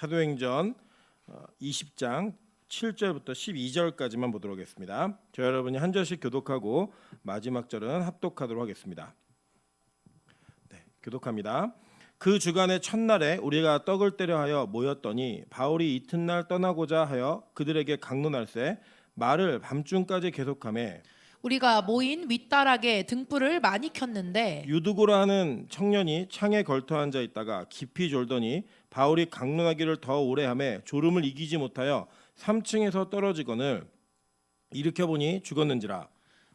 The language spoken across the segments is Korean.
사도행전 20장 7절부터 12절까지만 보도록 하겠습니다. 저 여러분이 한 절씩 교독하고 마지막 절은 합독하도록 하겠습니다. 네, 교독합니다. 그 주간의 첫날에 우리가 떡을 떼려 하여 모였더니 바울이 이튿날 떠나고자 하여 그들에게 강론할세 말을 밤중까지 계속하매 우리가 모인 윗다락에 등불을 많이 켰는데 유두고라 하는 청년이 창에 걸터 앉아 있다가 깊이 졸더니 바울이 강론하기를 더 오래 하매 졸음을 이기지 못하여 3층에서 떨어지거늘 일으켜 보니 죽었는지라.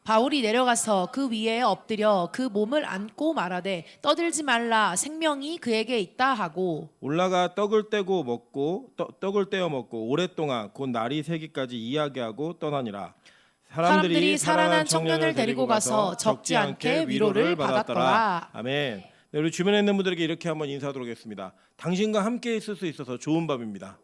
바울이 내려가서 그 위에 엎드려 그 몸을 안고 말하되 떠들지 말라 생명이 그에게 있다 하고 올라가 떡을 떼고 먹고 떡을 떼어 먹고 오랫동안 곧 날이 새기까지 이야기하고 떠나니라. 사람들이 살아난 청년을 데리고 가서 적지 않게 위로를 받았더라. 아멘. 네, 우리 주변에 있는 분들에게 이렇게 한번 인사하도록 하겠습니다. 당신과 함께 있을 수 있어서 좋은 밤입니다.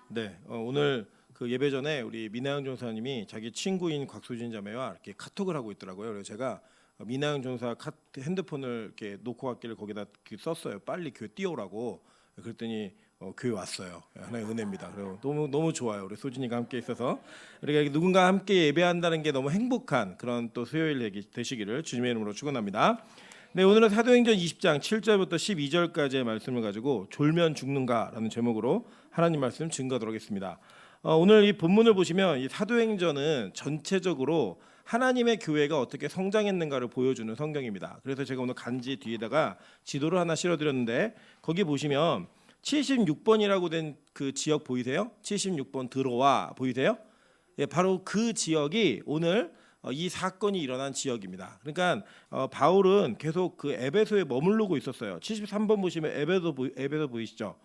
네, 오늘 그 예배 전에 우리 민하영 전사님이 자기 친구인 곽수진 자매와 이렇게 카톡을 하고 있더라고요. 그래서 제가 민하영 전사 핸드폰을 이렇게 놓고 갔기를 거기다 썼어요. 빨리 교회 뛰어오라고. 그랬더니 교회 왔어요. 하나의 은혜입니다. 그리고 너무 좋아요. 우리 소진이가 함께 있어서 우리가 누군가 함께 예배한다는 게 너무 행복한 그런 또 수요일 되시기를 주님의 이름으로 축원합니다. 네, 오늘은 사도행전 20장 7절부터 12절까지의 말씀을 가지고 졸면 죽는가라는 제목으로 하나님 말씀 증거하도록 하겠습니다. 오늘 이 본문을 보시면 이 사도행전은 전체적으로 하나님의 교회가 어떻게 성장했는가를 보여주는 성경입니다. 그래서 제가 오늘 간지 뒤에다가 지도를 하나 실어드렸는데 거기 보시면 76번이라고 된 그 지역 보이세요? 76번 들어와 보이세요? 예, 바로 그 지역이 오늘 이 사건이 일어난 지역입니다. 그러니까 바울은 계속 그 에베소에 머무르고 있었어요. 73번 보시면 에베소 보이시죠?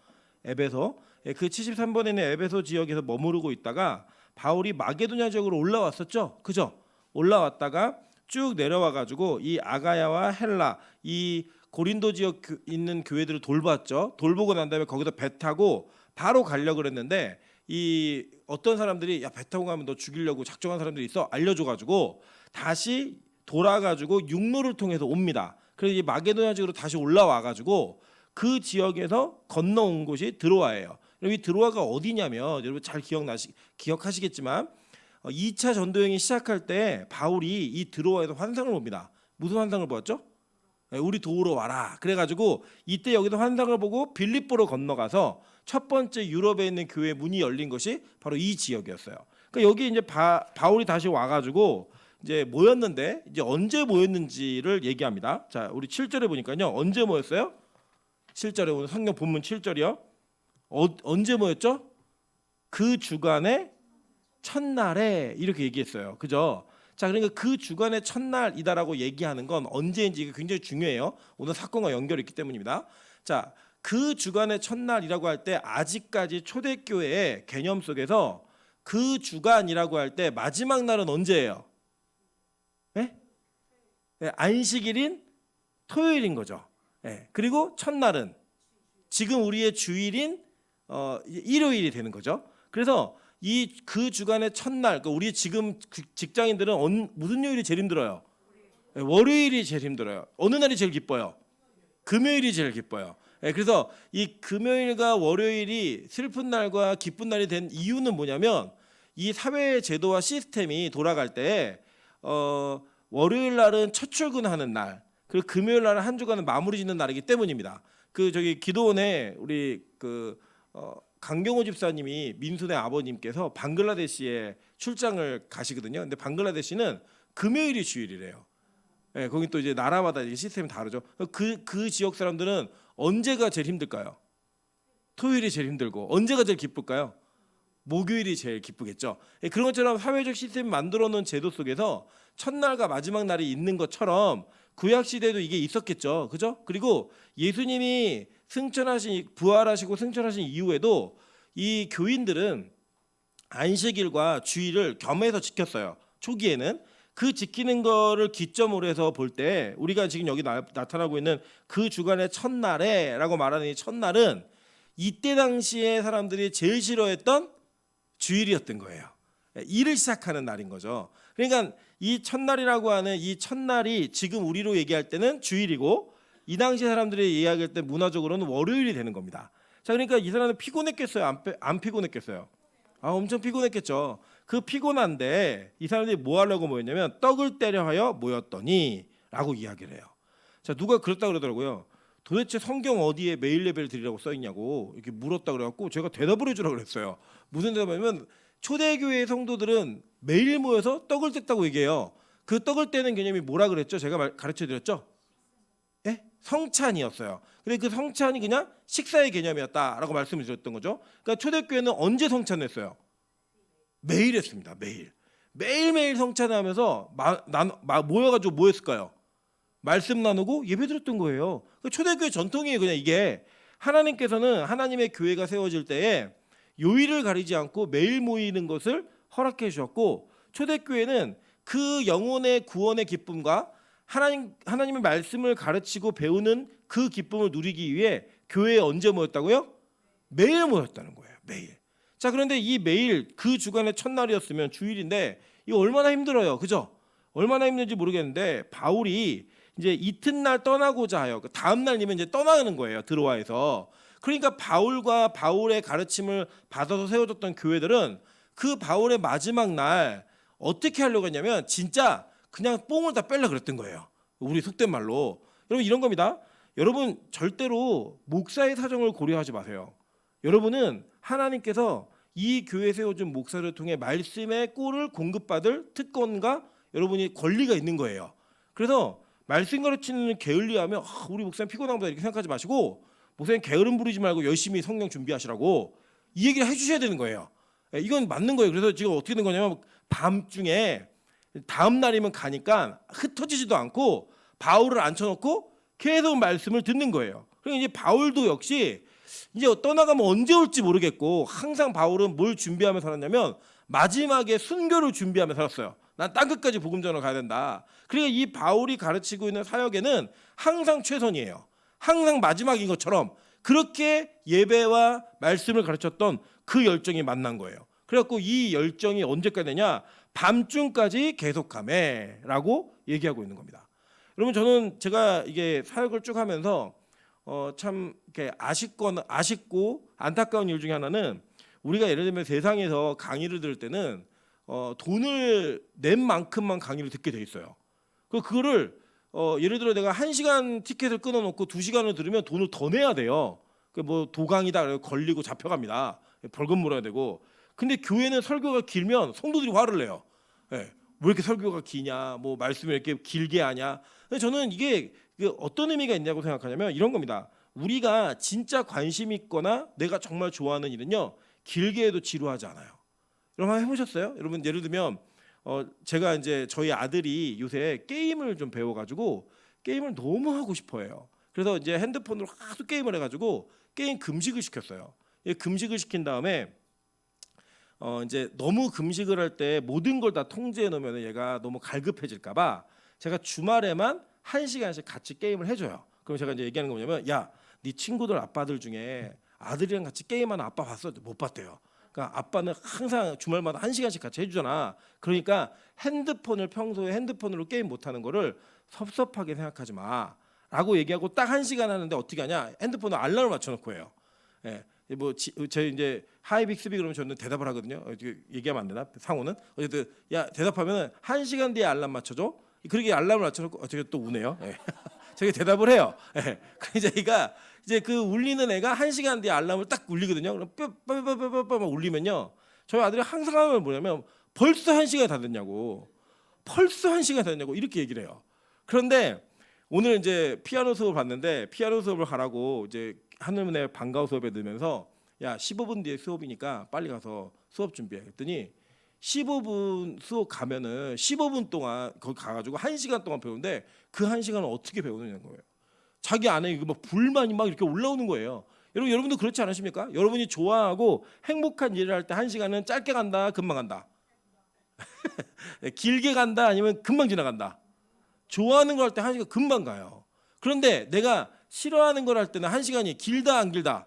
에베소. 예, 그 73번에 있는 에베소 지역에서 머무르고 있다가 바울이 마게도냐 지역으로 올라왔었죠. 그죠? 올라왔다가 쭉 내려와 가지고 이 아가야와 헬라 이 고린도 지역 있는 교회들을 돌봤죠. 돌보고 난 다음에 거기서 배 타고 바로 가려고 그랬는데 이 어떤 사람들이 야, 배 타고 가면 너 죽이려고 작정한 사람들이 있어 알려줘 가지고 다시 돌아가지고 육로를 통해서 옵니다. 그래서 이 마게도냐 지역으로 다시 올라와 가지고 그 지역에서 건너온 곳이 드로아예요. 이 드로아가 어디냐면 여러분 잘 기억하시겠지만 2차 전도행이 시작할 때 바울이 이 드로아에서 환상을 봅니다. 무슨 환상을 보았죠? 우리 도우러 와라. 그래가지고 이때 여기서 환상을 보고 빌립보로 건너가서 첫 번째 유럽에 있는 교회 문이 열린 것이 바로 이 지역이었어요. 그러니까 여기 이제 바울이 다시 와가지고 이제 모였는데 이제 언제 모였는지를 얘기합니다. 자, 우리 7절에 보니까요. 언제 모였어요? 7절에 오늘 성경 본문 7절이요. 언제 모였죠? 그 주간의 첫날에 이렇게 얘기했어요. 그죠? 자, 그러니까 그 주간의 첫날이다라고 얘기하는 건 언제인지 굉장히 중요해요. 오늘 사건과 연결이 있기 때문입니다. 자, 그 주간의 첫날이라고 할 때 아직까지 초대교회의 개념 속에서 그 주간이라고 할 때 마지막 날은 언제예요? 네? 네, 안식일인 토요일인 거죠. 네, 그리고 첫날은 지금 우리의 주일인 일요일이 되는 거죠. 그래서 그 주간의 첫날, 그러니까 우리 지금 직장인들은 무슨 요일이 제일 힘들어요? 월요일이 제일 힘들어요. 어느 날이 제일 기뻐요? 금요일이 제일 기뻐요. 그래서 이 금요일과 월요일이 슬픈 날과 기쁜 날이 된 이유는 뭐냐면 이 사회 제도와 시스템이 돌아갈 때 월요일 날은 첫 출근하는 날, 그리고 금요일 날은 한 주간을 마무리 짓는 날이기 때문입니다. 그 저기 기도원에 우리 강경호 집사님이 민순의 아버님께서 방글라데시에 출장을 가시거든요. 근데 방글라데시는 금요일이 주일이래요. 네, 거기 또 이제 나라마다 시스템이 다르죠. 그 지역 사람들은 언제가 제일 힘들까요? 토요일이 제일 힘들고 언제가 제일 기쁠까요? 목요일이 제일 기쁘겠죠. 그런 것처럼 사회적 시스템이 만들어놓은 제도 속에서 첫날과 마지막 날이 있는 것처럼 구약 시대에도 이게 있었겠죠. 그죠? 그리고 예수님이 부활하시고 승천하신 이후에도 이 교인들은 안식일과 주일을 겸해서 지켰어요. 초기에는 그 지키는 거를 기점으로 해서 볼 때 우리가 지금 여기 나타나고 있는 그 주간의 첫날에라고 말하는 이 첫날은 이때 당시에 사람들이 제일 싫어했던 주일이었던 거예요. 일을 시작하는 날인 거죠. 그러니까 이 첫날이라고 하는 이 첫날이 지금 우리로 얘기할 때는 주일이고 이 당시 사람들이 이야기할 때 문화적으로는 월요일이 되는 겁니다. 자, 그러니까 이 사람은 피곤했겠어요? 안 피곤했겠어요? 엄청 피곤했겠죠. 그 피곤한데 이 사람들이 뭐 하려고 모였냐면 떡을 떼려 하여 모였더니라고 이야기를 해요. 자, 누가 그랬다 그러더라고요. 도대체 성경 어디에 매일 예배를 드리라고 써 있냐고 이렇게 물었다 그래갖고 제가 대답을 해주라고 그랬어요. 무슨 대답이냐면 초대교회 성도들은 매일 모여서 떡을 뗐다고 얘기해요. 그 떡을 떼는 개념이 뭐라 그랬죠? 제가 가르쳐드렸죠? 예? 성찬이었어요. 근데 그 성찬이 그냥 식사의 개념이었다라고 말씀을 드렸던 거죠. 그러니까 초대교회는 언제 성찬했어요? 매일 했습니다. 매일매일 성찬하면서 모여가지고 뭐 했을까요? 말씀 나누고 예배 드렸던 거예요. 초대교회 전통이에요. 그냥 이게 하나님께서는 하나님의 교회가 세워질 때에 요일을 가리지 않고 매일 모이는 것을 허락해 주셨고, 초대교회는 그 영혼의 구원의 기쁨과 하나님의 말씀을 가르치고 배우는 그 기쁨을 누리기 위해 교회에 언제 모였다고요? 매일 모였다는 거예요. 매일. 자, 그런데 이 매일 그 주간의 첫날이었으면 주일인데 이거 얼마나 힘들어요. 그죠? 얼마나 힘든지 모르겠는데 바울이 이제 이튿날 떠나고자 하여 그 다음 날이면 이제 떠나는 거예요. 드로아에서. 그러니까 바울과 바울의 가르침을 받아서 세워졌던 교회들은 그 바울의 마지막 날 어떻게 하려고 했냐면 진짜 그냥 뽕을 다 뺄라 그랬던 거예요. 우리 속된 말로. 여러분 이런 겁니다. 여러분 절대로 목사의 사정을 고려하지 마세요. 여러분은 하나님께서 이 교회 세워준 목사를 통해 말씀의 꿀을 공급받을 특권과 여러분이 권리가 있는 거예요. 그래서 말씀 가르치는 게을리하면 우리 목사님 피곤한 보다 이렇게 생각하지 마시고 목사님 게으름 부리지 말고 열심히 성경 준비하시라고 이 얘기를 해주셔야 되는 거예요. 이건 맞는 거예요. 그래서 지금 어떻게 된 거냐면 밤중에 다음 날이면 가니까 흩어지지도 않고 바울을 앉혀놓고 계속 말씀을 듣는 거예요. 그러니까 이제 바울도 역시 이제 떠나가면 언제 올지 모르겠고 항상 바울은 뭘 준비하며 살았냐면 마지막에 순교를 준비하며 살았어요. 난 땅끝까지 복음 전하러 가야 된다. 그러니까 이 바울이 가르치고 있는 사역에는 항상 최선이에요. 항상 마지막인 것처럼 그렇게 예배와 말씀을 가르쳤던 그 열정이 만난 거예요. 그래갖고 이 열정이 언제까지 되냐? 밤중까지 계속하매라고 얘기하고 있는 겁니다. 여러분 저는 제가 이게 사역을 쭉 하면서 참 이렇게 아쉽고 안타까운 일 중에 하나는 우리가 예를 들면 세상에서 강의를 들을 때는 돈을 낸 만큼만 강의를 듣게 돼 있어요. 그거를 예를 들어 내가 1시간 티켓을 끊어놓고 2시간을 들으면 돈을 더 내야 돼요. 뭐 도강이다 그래서 걸리고 잡혀갑니다. 벌금 물어야 되고. 근데 교회는 설교가 길면 성도들이 화를 내요. 왜 이렇게 설교가 기냐? 뭐 말씀을 이렇게 길게 하냐? 근데 저는 이게 어떤 의미가 있냐고 생각하냐면 이런 겁니다. 우리가 진짜 관심 있거나 내가 정말 좋아하는 일은요 길게 해도 지루하지 않아요. 여러분 한번 해보셨어요? 여러분 예를 들면 제가 이제 저희 아들이 요새 게임을 좀 배워가지고 게임을 너무 하고 싶어해요. 그래서 이제 핸드폰으로 하도 게임을 해가지고 게임 금식을 시켰어요. 금식을 시킨 다음에 이제 너무 금식을 할 때 모든 걸 다 통제해 놓으면 얘가 너무 갈급해질까봐 제가 주말에만 1시간씩 같이 게임을 해줘요. 그럼 제가 이제 얘기하는 거 뭐냐면 야, 네 친구들 아빠들 중에 아들이랑 같이 게임하는 아빠 봤어? 못 봤대요. 그러니까 아빠는 항상 주말마다 1시간씩 같이 해주잖아. 그러니까 평소에 핸드폰으로 게임 못하는 거를 섭섭하게 생각하지 마라고 얘기하고 딱 1시간 하는데 어떻게 하냐? 핸드폰에 알람을 맞춰놓고 해요. 예. 저희 이제 하이 빅스비 그러면 저는 대답을 하거든요. 얘기하면 안 되나? 상호는 어쨌든 야 대답하면은 1시간 뒤에 알람 맞춰줘. 그렇게 알람을 맞춰놓고 어떻게 또 우네요. 예. 저게 대답을 해요. 예. 그래서 저희가 이제 그 울리는 애가 1시간 뒤에 알람을 딱 울리거든요. 그럼 뼈뼈뼈뼈뼈 울리면요. 저희 아들이 항상 하면 뭐냐면 벌써 1시간이 다 됐냐고. 벌써 1시간이 다 됐냐고 이렇게 얘기를 해요. 그런데 오늘 이제 피아노 수업을 봤는데 피아노 수업을 가라고 이제 하늘문에 방과후 수업에 넣으면서 야 15분 뒤에 수업이니까 빨리 가서 수업 준비해. 그랬더니 15분 수업 가면은 15분 동안 거기 가가지고 1시간 동안 배우는데 그 1시간을 어떻게 배우느냐는 거예요. 자기 안에 이거 막 불만이 막 이렇게 올라오는 거예요. 여러분도 그렇지 않으십니까? 여러분이 좋아하고 행복한 일을 할 때 1시간은 짧게 간다, 금방 간다. 길게 간다, 아니면 금방 지나간다. 좋아하는 거 할 때 1시간 금방 가요. 그런데 내가 싫어하는 걸 할 때는 1시간이 길다 안 길다?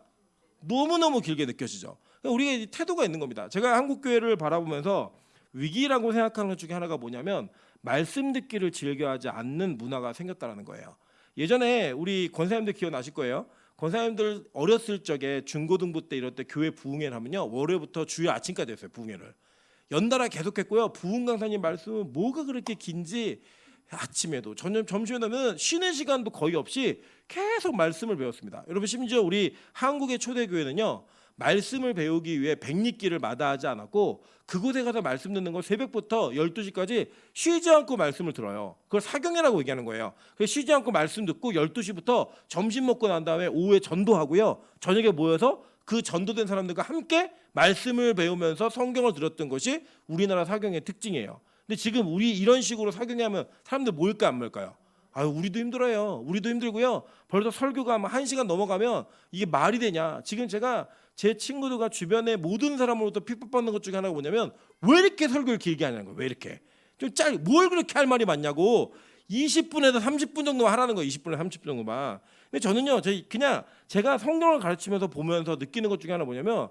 너무너무 길게 느껴지죠. 우리가 태도가 있는 겁니다. 제가 한국 교회를 바라보면서 위기라고 생각하는 것 중에 하나가 뭐냐면 말씀 듣기를 즐겨하지 않는 문화가 생겼다는 거예요. 예전에 우리 권사님들 기억나실 거예요. 권사님들 어렸을 적에 중고등부 때 이럴 때 교회 부흥회를 하면요, 월요일부터 주일 아침까지 했어요. 부흥회를 연달아 계속했고요. 부흥 강사님 말씀은 뭐가 그렇게 긴지 아침에도 점심에도 하면 쉬는 시간도 거의 없이 계속 말씀을 배웠습니다. 여러분, 심지어 우리 한국의 초대교회는요, 말씀을 배우기 위해 백리길을 마다하지 않았고 그곳에 가서 말씀 듣는 거 새벽부터 12시까지 쉬지 않고 말씀을 들어요. 그걸 사경회라고 얘기하는 거예요. 그래서 쉬지 않고 말씀 듣고 12시부터 점심 먹고 난 다음에 오후에 전도하고요, 저녁에 모여서 그 전도된 사람들과 함께 말씀을 배우면서 성경을 들었던 것이 우리나라 사경의 특징이에요. 근데 지금 우리 이런 식으로 사경회 하면 사람들 모일까 안 모일까요? 아유, 우리도 힘들어요. 우리도 힘들고요. 벌써 설교가 1시간 넘어가면 이게 말이 되냐. 지금 제가 제 친구들과 주변의 모든 사람으로부터 핍박받는 것 중에 하나가 뭐냐면, 왜 이렇게 설교를 길게 하냐는 거예요. 왜 이렇게 좀 뭘 그렇게 할 말이 많냐고. 20분에서 30분 정도만 하라는 거예요. 20분에서 30분 정도만. 근데 저는요, 그냥 제가 성경을 가르치면서 보면서 느끼는 것 중에 하나 뭐냐면,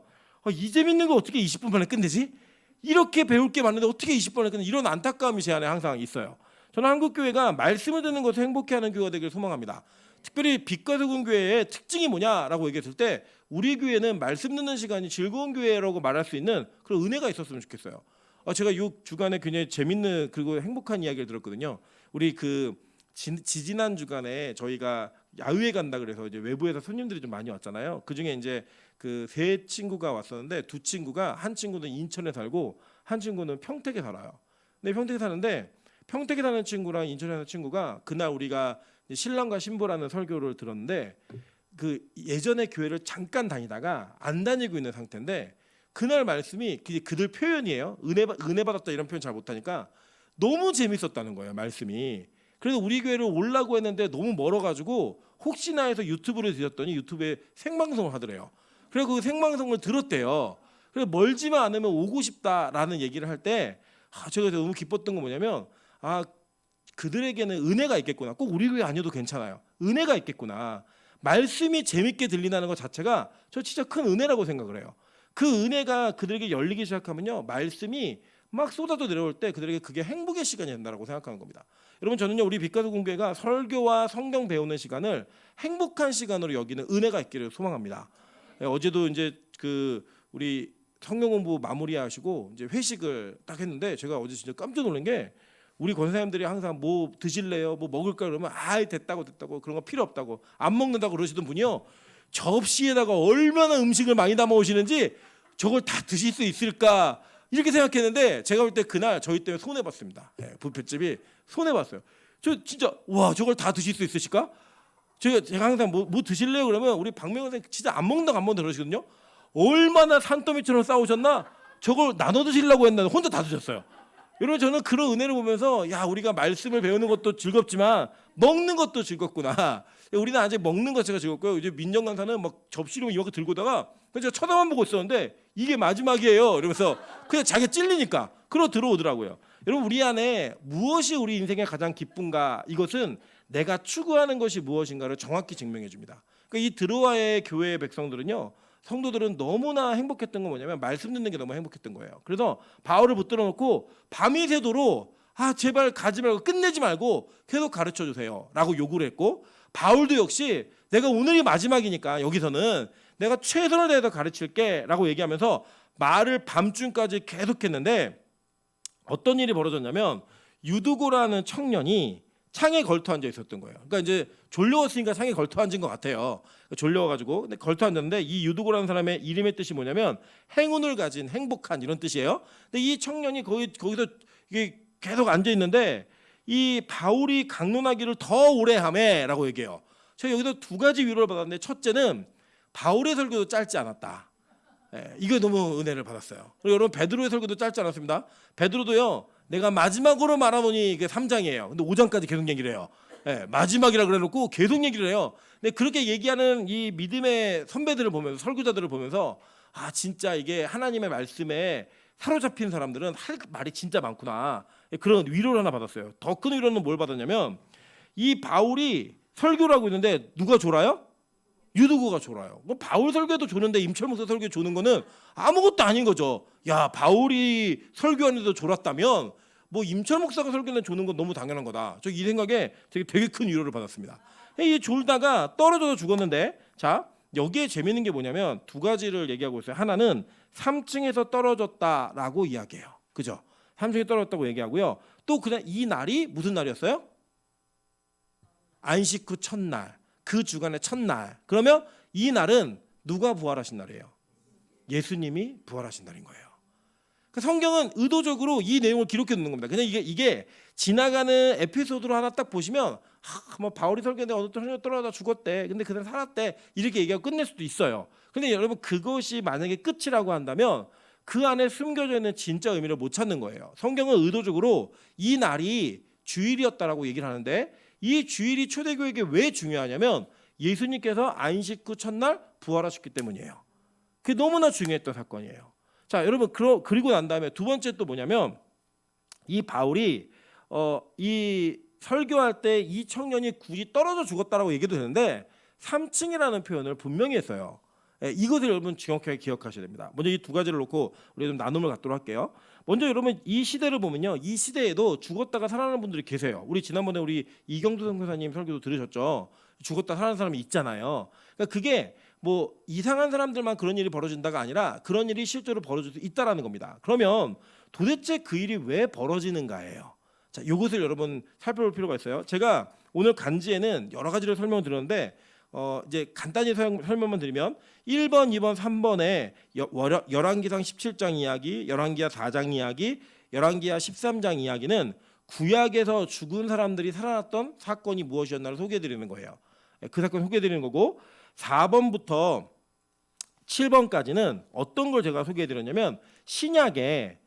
이 재밌는 거 어떻게 20분 만에 끝내지? 이렇게 배울 게 많은데 어떻게 20분 만에 끝내지? 이런 안타까움이 제 안에 항상 있어요. 저는 한국교회가 말씀을 듣는 것을 행복해하는 교회가 되길 소망합니다. 특별히 빛과 소금 교회의 특징이 뭐냐라고 얘기했을 때, 우리 교회는 말씀 듣는 시간이 즐거운 교회라고 말할 수 있는 그런 은혜가 있었으면 좋겠어요. 제가 이 주간에 굉장히 재밌는 그리고 행복한 이야기를 들었거든요. 우리 지지난 주간에 저희가 야유회 간다 그래서 이제 외부에서 손님들이 좀 많이 왔잖아요. 그 중에 이제 그 세 친구가 왔었는데, 두 친구가, 한 친구는 인천에 살고 한 친구는 평택에 살아요. 근데 평택에 사는데, 평택에 사는 친구랑 인천에 사는 친구가 그날 우리가 신랑과 신부라는 설교를 들었는데, 그 예전에 교회를 잠깐 다니다가 안 다니고 있는 상태인데, 그날 말씀이 그들 표현이에요. 은혜 받았다 이런 표현 잘 못하니까 너무 재밌었다는 거예요, 말씀이. 그래서 우리 교회를 오려고 했는데 너무 멀어가지고 혹시나 해서 유튜브를 들었더니 유튜브에 생방송을 하더래요. 그래서 그 생방송을 들었대요. 그래서 멀지만 않으면 오고 싶다라는 얘기를 할 때, 제가 너무 기뻤던 건 뭐냐면, 그들에게는 은혜가 있겠구나. 꼭 우리 교회 아니어도 괜찮아요. 은혜가 있겠구나. 말씀이 재밌게 들린다는 것 자체가 저 진짜 큰 은혜라고 생각을 해요. 그 은혜가 그들에게 열리기 시작하면요, 말씀이 막 쏟아져 내려올 때 그들에게 그게 행복의 시간이 된다고 생각하는 겁니다. 여러분, 저는요, 우리 빛과 소금 교회가 설교와 성경 배우는 시간을 행복한 시간으로 여기는 은혜가 있기를 소망합니다. 어제도 이제 우리 성경 공부 마무리하시고 이제 회식을 딱 했는데, 제가 어제 진짜 깜짝 놀란 게, 우리 권사님들이 항상 뭐 드실래요? 뭐 먹을까? 그러면 됐다고 그런 거 필요 없다고, 안 먹는다고 그러시던 분이요, 접시에다가 얼마나 음식을 많이 담아 오시는지 저걸 다 드실 수 있을까 이렇게 생각했는데, 제가 볼 때 그날 저희 때문에 손해 봤습니다. 뷔페집이 손해 봤어요. 저 진짜 와, 저걸 다 드실 수 있으실까? 제가 항상 뭐 드실래요? 그러면 우리 박명호 선생님 진짜 안 먹는다고 그러시거든요. 얼마나 산더미처럼 싸우셨나? 저걸 나눠 드시려고 했는데 혼자 다 드셨어요. 여러분, 저는 그런 은혜를 보면서, 야, 우리가 말씀을 배우는 것도 즐겁지만 먹는 것도 즐겁구나. 우리는 아직 먹는 것 자체가 즐겁고요. 이제 민정 강사는 막 접시로 이만큼 들고다가 제가 쳐다만 보고 있었는데, 이게 마지막이에요 이러면서 그냥 자기가 찔리니까 그러고 들어오더라고요. 여러분, 우리 안에 무엇이 우리 인생의 가장 기쁨가, 이것은 내가 추구하는 것이 무엇인가를 정확히 증명해 줍니다. 그러니까 이 드로아의 교회의 백성들은요, 성도들은 너무나 행복했던 건 뭐냐면, 말씀 듣는 게 너무 행복했던 거예요. 그래서 바울을 붙들어 놓고 밤이 새도록 제발 가지 말고 끝내지 말고 계속 가르쳐 주세요 라고 요구를 했고, 바울도 역시 내가 오늘이 마지막이니까 여기서는 내가 최선을 다해서 가르칠게 라고 얘기하면서 말을 밤중까지 계속했는데, 어떤 일이 벌어졌냐면, 유두고라는 청년이 창에 걸터 앉아 있었던 거예요. 그러니까 이제 졸려왔으니까 창에 걸터 앉은 것 같아요. 졸려와가지고 근데 걸터 앉았는데, 이 유두고라는 사람의 이름의 뜻이 뭐냐면 행운을 가진, 행복한, 이런 뜻이에요. 근데 이 청년이 거기서 이게 계속 앉아 있는데, 이 바울이 강론하기를 더 오래 하매라고 얘기해요. 제가 여기서 두 가지 위로를 받았는데, 첫째는 바울의 설교도 짧지 않았다. 이거 너무 은혜를 받았어요. 그리고 여러분, 베드로의 설교도 짧지 않았습니다. 베드로도요, 내가 마지막으로 말하노니 이게 3장이에요. 근데 5장까지 계속 얘기를 해요. 마지막이라 그래놓고 계속 얘기를 해요. 근데 그렇게 얘기하는 이 믿음의 선배들을 보면서, 설교자들을 보면서, 진짜 이게 하나님의 말씀에 사로잡힌 사람들은 할 말이 진짜 많구나, 그런 위로를 하나 받았어요. 더 큰 위로는 뭘 받았냐면, 이 바울이 설교를 하고 있는데 누가 졸아요? 유두고가 졸아요. 뭐 바울 설교도 조는데 임철 목사 설교 조는 거는 아무것도 아닌 거죠. 야, 바울이 설교하는데도 졸았다면 뭐 임철 목사가 설교는 조는 건 너무 당연한 거다. 저 이 생각에 되게 큰 위로를 받았습니다. 이 졸다가 떨어져서 죽었는데, 자 여기에 재밌는 게 뭐냐면 두 가지를 얘기하고 있어요. 하나는 3층에서 떨어졌다라고 이야기해요. 그죠? 3층에 떨어졌다고 얘기하고요. 또 그냥 이 날이 무슨 날이었어요? 안식 후 첫날, 그 주간의 첫날. 그러면 이 날은 누가 부활하신 날이에요? 예수님이 부활하신 날인 거예요. 그 성경은 의도적으로 이 내용을 기록해 놓는 겁니다. 그냥 이게 지나가는 에피소드로 하나 딱 보시면 뭐 바울이 설교인데 어느 때 떨어져 죽었대. 근데 그날 살았대. 이렇게 얘기하고 끝낼 수도 있어요. 근데 여러분 그것이 만약에 끝이라고 한다면 그 안에 숨겨져 있는 진짜 의미를 못 찾는 거예요. 성경은 의도적으로 이 날이 주일이었다라고 얘기를 하는데 이 주일이 초대교회에게 왜 중요하냐면 예수님께서 안식 후 첫날 부활하셨기 때문이에요. 그게 너무나 중요했던 사건이에요. 자, 여러분 그리고 난 다음에 두 번째 또 뭐냐면 이 바울이 이 설교할 때 이 청년이 굳이 떨어져 죽었다라고 얘기도 되는데 3층이라는 표현을 분명히 했어요. 이것을 여러분 정확하게 기억하셔야 됩니다. 먼저 이 두 가지를 놓고 우리 좀 나눔을 갖도록 할게요. 먼저 여러분 이 시대를 보면요, 이 시대에도 죽었다가 살아나는 분들이 계세요. 우리 지난번에 우리 이경두 선교사님 설교도 들으셨죠? 죽었다 살아나는 사람이 있잖아요. 그러니까 그게 뭐 이상한 사람들만 그런 일이 벌어진다가 아니라 그런 일이 실제로 벌어질 수 있다라는 겁니다. 그러면 도대체 그 일이 왜 벌어지는가예요. 자, 이것을 여러분 살펴볼 필요가 있어요. 제가 오늘 간지에는 여러 가지를 설명을 드렸는데 이제 간단히 설명만 드리면 1번, 2번, 3번에 열왕기상 17장 이야기, 열왕기하 4장 이야기, 열왕기하 13장 이야기는 구약에서 죽은 사람들이 살아났던 사건이 무엇이었나를 소개해드리는 거예요. 그 사건 소개해드리는 거고 4번부터 7번까지는 어떤 걸 제가 소개해드렸냐면 신약에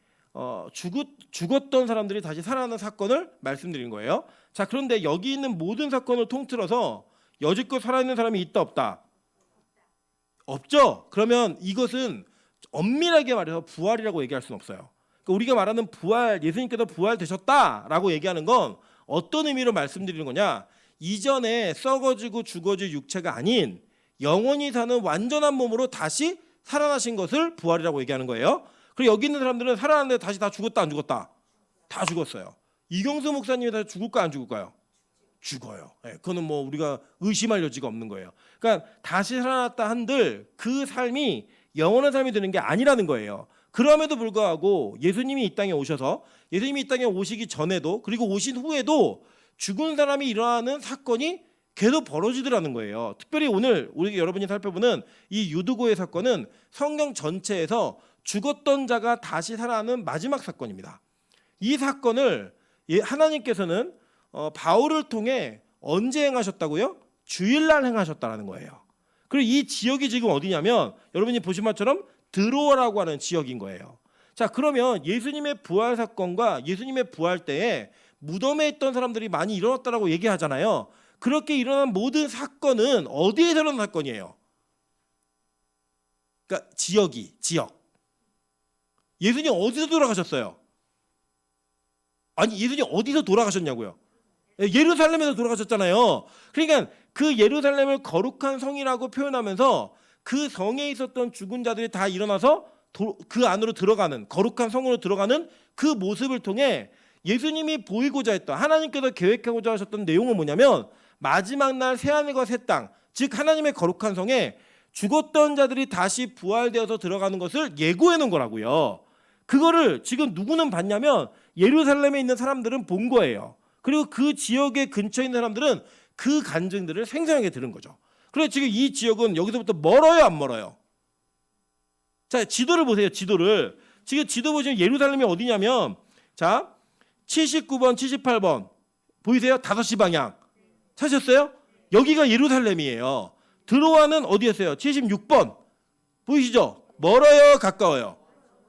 죽었던 사람들이 다시 살아나는 사건을 말씀드린 거예요. 자, 그런데 여기 있는 모든 사건을 통틀어서 여지껏 살아있는 사람이 있다 없다? 없죠. 그러면 이것은 엄밀하게 말해서 부활이라고 얘기할 수는 없어요. 그러니까 우리가 말하는 부활, 예수님께서 부활되셨다라고 얘기하는 건 어떤 의미로 말씀드리는 거냐? 이전에 썩어지고 죽어질 육체가 아닌 영원히 사는 완전한 몸으로 다시 살아나신 것을 부활이라고 얘기하는 거예요. 그리고 여기 있는 사람들은 살아났는데 다시 다 죽었다 안 죽었다? 다 죽었어요. 이경수 목사님이 다시 죽을까 안 죽을까요? 죽어요. 그거는 뭐 우리가 의심할 여지가 없는 거예요. 그러니까 다시 살아났다 한들 그 삶이 영원한 삶이 되는 게 아니라는 거예요. 그럼에도 불구하고 예수님이 이 땅에 오셔서 예수님이 이 땅에 오시기 전에도 그리고 오신 후에도 죽은 사람이 일어나는 사건이 계속 벌어지더라는 거예요. 특별히 오늘 우리 여러분이 살펴보는 이 유두고의 사건은 성경 전체에서 죽었던 자가 다시 살아나는 마지막 사건입니다. 이 사건을 하나님께서는 바울을 통해 언제 행하셨다고요? 주일날 행하셨다라는 거예요. 그리고 이 지역이 지금 어디냐면 여러분이 보신 것처럼 드로아라고 하는 지역인 거예요. 자, 그러면 예수님의 부활 사건과 예수님의 부활 때에 무덤에 있던 사람들이 많이 일어났다라고 얘기하잖아요. 그렇게 일어난 모든 사건은 어디에서 일어난 사건이에요? 그러니까 지역. 예수님 어디서 돌아가셨어요? 아니, 예수님 어디서 돌아가셨냐고요? 예루살렘에서 돌아가셨잖아요. 그러니까 그 예루살렘을 거룩한 성이라고 표현하면서 그 성에 있었던 죽은 자들이 다 일어나서 그 안으로 들어가는 거룩한 성으로 들어가는 그 모습을 통해 예수님이 보이고자 했던 하나님께서 계획하고자 하셨던 내용은 뭐냐면 마지막 날 새하늘과 새 땅, 즉 하나님의 거룩한 성에 죽었던 자들이 다시 부활되어서 들어가는 것을 예고해 놓은 거라고요. 그거를 지금 누구는 봤냐면 예루살렘에 있는 사람들은 본 거예요. 그리고 그 지역의 근처에 있는 사람들은 그 간증들을 생생하게 들은 거죠. 그래서 지금 이 지역은 여기서부터 멀어요, 안 멀어요? 자, 지도를 보세요. 지도를. 지금 지도 보시면 예루살렘이 어디냐면 자, 79번, 78번 보이세요? 5시 방향. 찾으셨어요? 여기가 예루살렘이에요. 드로아는 어디였어요? 76번. 보이시죠? 멀어요, 가까워요?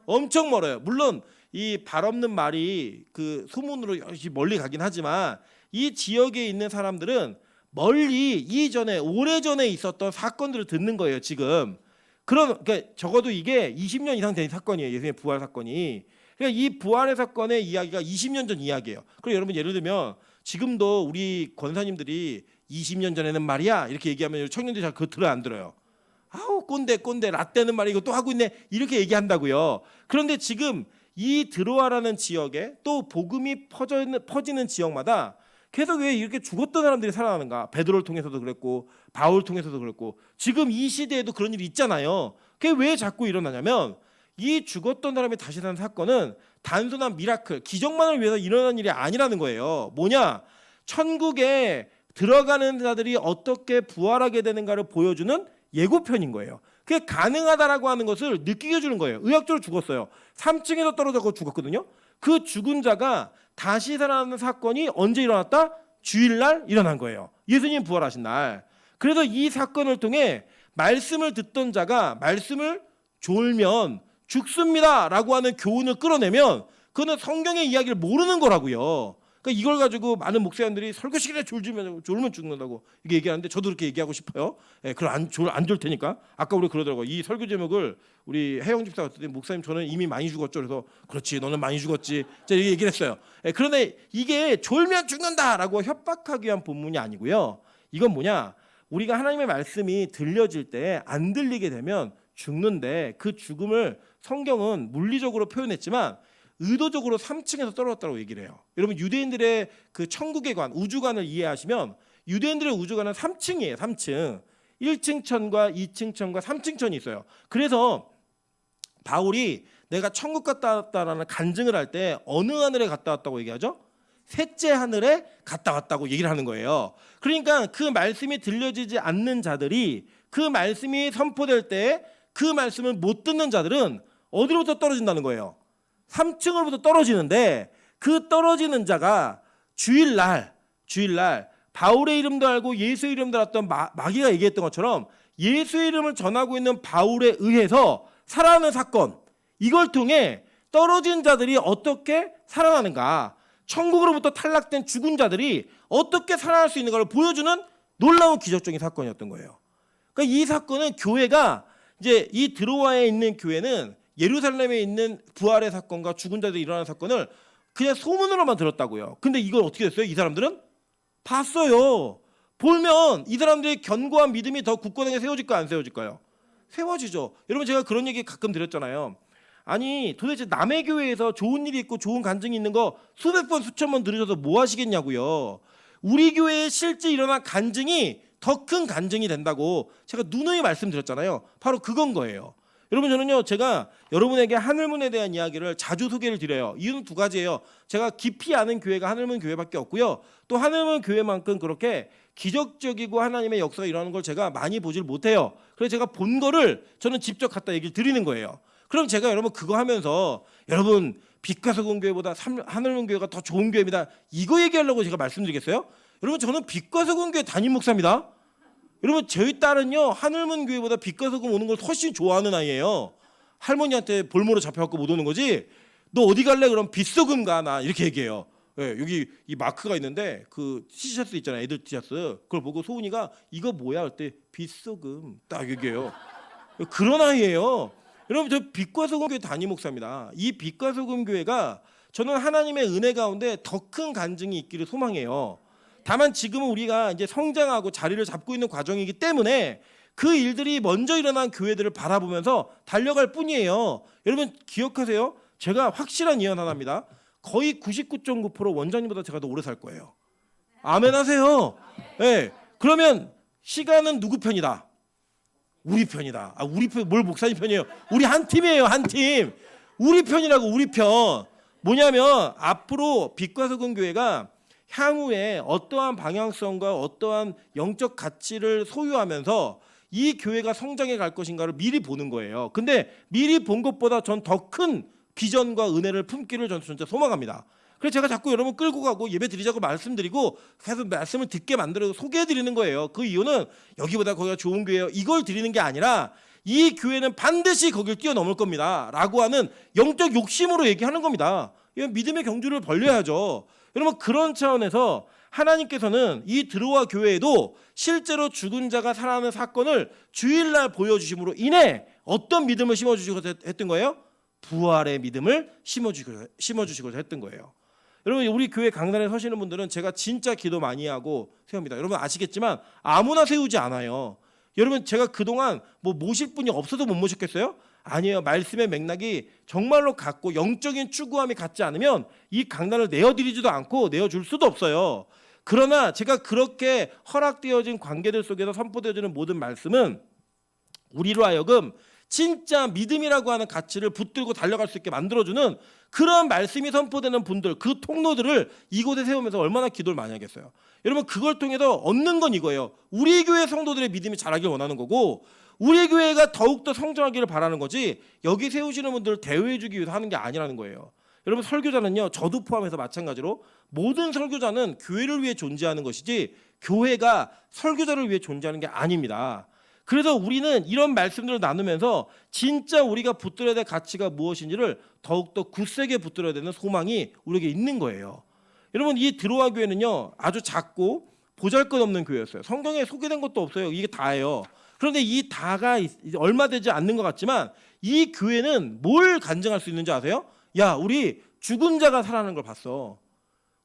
엄청 멀어요. 물론 이 발 없는 말이 그 소문으로 멀리 가긴 하지만 이 지역에 있는 사람들은 멀리 이전에 오래전에 있었던 사건들을 듣는 거예요, 지금. 그러니까 적어도 이게 20년 이상 된 사건이에요, 예수님의 부활 사건이. 그러니까 이 부활의 사건의 이야기가 20년 전 이야기예요. 그리고 여러분 예를 들면 지금도 우리 권사님들이 20년 전에는 말이야 이렇게 얘기하면 청년들이 잘 그거 들어요, 안 들어요? 아우 꼰대 라떼는 말이 이거 또 하고 있네 이렇게 얘기한다고요. 그런데 지금 이 드로아라는 지역에 또 복음이 퍼지는 지역마다 계속 왜 이렇게 죽었던 사람들이 살아나는가? 베드로를 통해서도 그랬고 바울 통해서도 그랬고 지금 이 시대에도 그런 일이 있잖아요. 그게 왜 자꾸 일어나냐면 이 죽었던 사람이 다시 사는 사건은 단순한 미라클, 기적만을 위해서 일어난 일이 아니라는 거예요. 뭐냐? 천국에 들어가는 자들이 어떻게 부활하게 되는가를 보여주는 예고편인 거예요. 그게 가능하다라고 하는 것을 느끼게 해주는 거예요. 의학적으로 죽었어요. 3층에서 떨어져서 죽었거든요. 그 죽은 자가 다시 살아나는 사건이 언제 일어났다? 주일날 일어난 거예요. 예수님 부활하신 날. 그래서 이 사건을 통해 말씀을 듣던 자가 말씀을 졸면 죽습니다라고 하는 교훈을 끌어내면 그는 성경의 이야기를 모르는 거라고요. 그러니까 이걸 가지고 많은 목사님들이 설교 시간에 졸면 죽는다고 이게 얘기하는데 저도 그렇게 얘기하고 싶어요. 예, 그럼 안 졸 테니까. 아까 우리 그러더라고요. 이 설교 제목을 우리 혜영 집사가 했더니 목사님 저는 이미 많이 죽었죠. 그래서 그렇지 너는 많이 죽었지. 제가 이렇게 얘기를 했어요. 예, 그런데 이게 졸면 죽는다라고 협박하기 위한 본문이 아니고요. 이건 뭐냐? 우리가 하나님의 말씀이 들려질 때 안 들리게 되면 죽는데 그 죽음을 성경은 물리적으로 표현했지만 의도적으로 3층에서 떨어졌다고 얘기를 해요. 여러분 유대인들의 그 천국의 관, 우주관을 이해하시면 유대인들의 우주관은 3층이에요. 3층. 1층 천과 2층 천과 3층 천이 있어요. 그래서 바울이 내가 천국 갔다 왔다라는 간증을 할 때 어느 하늘에 갔다 왔다고 얘기하죠? 셋째 하늘에 갔다 왔다고 얘기를 하는 거예요. 그러니까 그 말씀이 들려지지 않는 자들이 그 말씀이 선포될 때 그 말씀을 못 듣는 자들은 어디로부터 떨어진다는 거예요? 3층으로부터 떨어지는데 그 떨어지는 자가 주일날 바울의 이름도 알고 예수의 이름도 알았던 마귀가 얘기했던 것처럼 예수의 이름을 전하고 있는 바울에 의해서 살아나는 사건, 이걸 통해 떨어진 자들이 어떻게 살아나는가, 천국으로부터 탈락된 죽은 자들이 어떻게 살아날 수 있는가를 보여주는 놀라운 기적적인 사건이었던 거예요. 그러니까 이 사건은 교회가 이제 이 드로아에 있는 교회는 예루살렘에 있는 부활의 사건과 죽은 자들이 일어나는 사건을 그냥 소문으로만 들었다고요. 근데 이걸 어떻게 됐어요? 이 사람들은 봤어요. 보면 이 사람들의 견고한 믿음이 더 굳건하게 세워질까요? 안 세워질까요? 세워지죠. 여러분 제가 그런 얘기 가끔 드렸잖아요. 아니 도대체 남의 교회에서 좋은 일이 있고 좋은 간증이 있는 거 수백 번 수천 번 들으셔서 뭐 하시겠냐고요. 우리 교회에 실제 일어난 간증이 더 큰 간증이 된다고 제가 누누이 말씀드렸잖아요. 바로 그건 거예요. 여러분 저는요 제가 여러분에게 하늘문에 대한 이야기를 자주 소개를 드려요. 이유는 두 가지예요. 제가 깊이 아는 교회가 하늘문 교회밖에 없고요. 또 하늘문 교회만큼 그렇게 기적적이고 하나님의 역사가 일어나는 걸 제가 많이 보질 못해요. 그래서 제가 본 거를 저는 직접 갖다 얘기를 드리는 거예요. 그럼 제가 여러분 그거 하면서 여러분 빛과 소금 교회보다 하늘문 교회가 더 좋은 교회입니다. 이거 얘기하려고 제가 말씀드리겠어요? 여러분 저는 빛과 소금 교회 담임 목사입니다. 여러분 저희 딸은요 하늘문 교회보다 빛과 소금 오는 걸 훨씬 좋아하는 아이예요. 할머니한테 볼모로 잡혀갖고 못 오는 거지. 너 어디 갈래? 그럼 빛소금 가 나 이렇게 얘기해요. 네, 여기 이 마크가 있는데 그 티셔츠 있잖아요. 애들 티셔츠. 그걸 보고 소은이가 이거 뭐야? 그때 빛소금 딱 얘기해요. 그런 아이예요. 여러분 저 빛과 소금 교회 담임 목사입니다. 이 빛과 소금 교회가 저는 하나님의 은혜 가운데 더 큰 간증이 있기를 소망해요. 다만 지금은 우리가 이제 성장하고 자리를 잡고 있는 과정이기 때문에 그 일들이 먼저 일어난 교회들을 바라보면서 달려갈 뿐이에요. 여러분 기억하세요. 제가 확실한 예언 하나입니다. 거의 99.9% 원장님보다 제가 더 오래 살 거예요. 아멘 하세요. 네. 그러면 시간은 누구 편이다? 우리 편이다. 아, 우리 편, 뭘 목사님 편이에요? 우리 한 팀이에요, 한 팀. 우리 편이라고, 우리 편. 뭐냐면 앞으로 빛과 소금 교회가 향후에 어떠한 방향성과 어떠한 영적 가치를 소유하면서 이 교회가 성장해 갈 것인가를 미리 보는 거예요. 근데 미리 본 것보다 전 더 큰 비전과 은혜를 품기를 전 진짜 소망합니다. 그래서 제가 자꾸 여러분 끌고 가고 예배 드리자고 말씀드리고 계속 말씀을 듣게 만들어 소개해 드리는 거예요. 그 이유는 여기보다 거기가 좋은 교회예요. 이걸 드리는 게 아니라 이 교회는 반드시 거길 뛰어넘을 겁니다. 라고 하는 영적 욕심으로 얘기하는 겁니다. 믿음의 경주를 벌려야죠. 여러분 그런 차원에서 하나님께서는 이 드로아 교회에도 실제로 죽은 자가 살아나는 사건을 주일날 보여주심으로 인해 어떤 믿음을 심어주시고자 했던 거예요? 부활의 믿음을 심어주시고자 했던 거예요. 여러분 우리 교회 강단에 서시는 분들은 제가 진짜 기도 많이 하고 세웁니다. 여러분 아시겠지만 아무나 세우지 않아요. 여러분 제가 그동안 뭐 모실 분이 없어서 못 모셨겠어요? 아니에요. 말씀의 맥락이 정말로 같고 영적인 추구함이 같지 않으면 이 강단을 내어드리지도 않고 내어줄 수도 없어요. 그러나 제가 그렇게 허락되어진 관계들 속에서 선포되어지는 모든 말씀은 우리로 하여금 진짜 믿음이라고 하는 가치를 붙들고 달려갈 수 있게 만들어주는 그런 말씀이 선포되는 분들, 그 통로들을 이곳에 세우면서 얼마나 기도를 많이 하겠어요. 여러분, 그걸 통해서 얻는 건 이거예요. 우리 교회 성도들의 믿음이 자라길 원하는 거고, 우리 교회가 더욱더 성장하기를 바라는 거지, 여기 세우시는 분들을 대우해 주기 위해서 하는 게 아니라는 거예요. 여러분, 설교자는요, 저도 포함해서 마찬가지로 모든 설교자는 교회를 위해 존재하는 것이지 교회가 설교자를 위해 존재하는 게 아닙니다. 그래서 우리는 이런 말씀들을 나누면서 진짜 우리가 붙들어야 될 가치가 무엇인지를 더욱더 굳세게 붙들어야 되는 소망이 우리에게 있는 거예요. 여러분, 이 드로아 교회는요, 아주 작고 보잘것없는 교회였어요. 성경에 소개된 것도 없어요. 이게 다예요. 그런데 이 다가 얼마 되지 않는 것 같지만 이 교회는 뭘 간증할 수 있는지 아세요? 야, 우리 죽은 자가 살아나는 걸 봤어.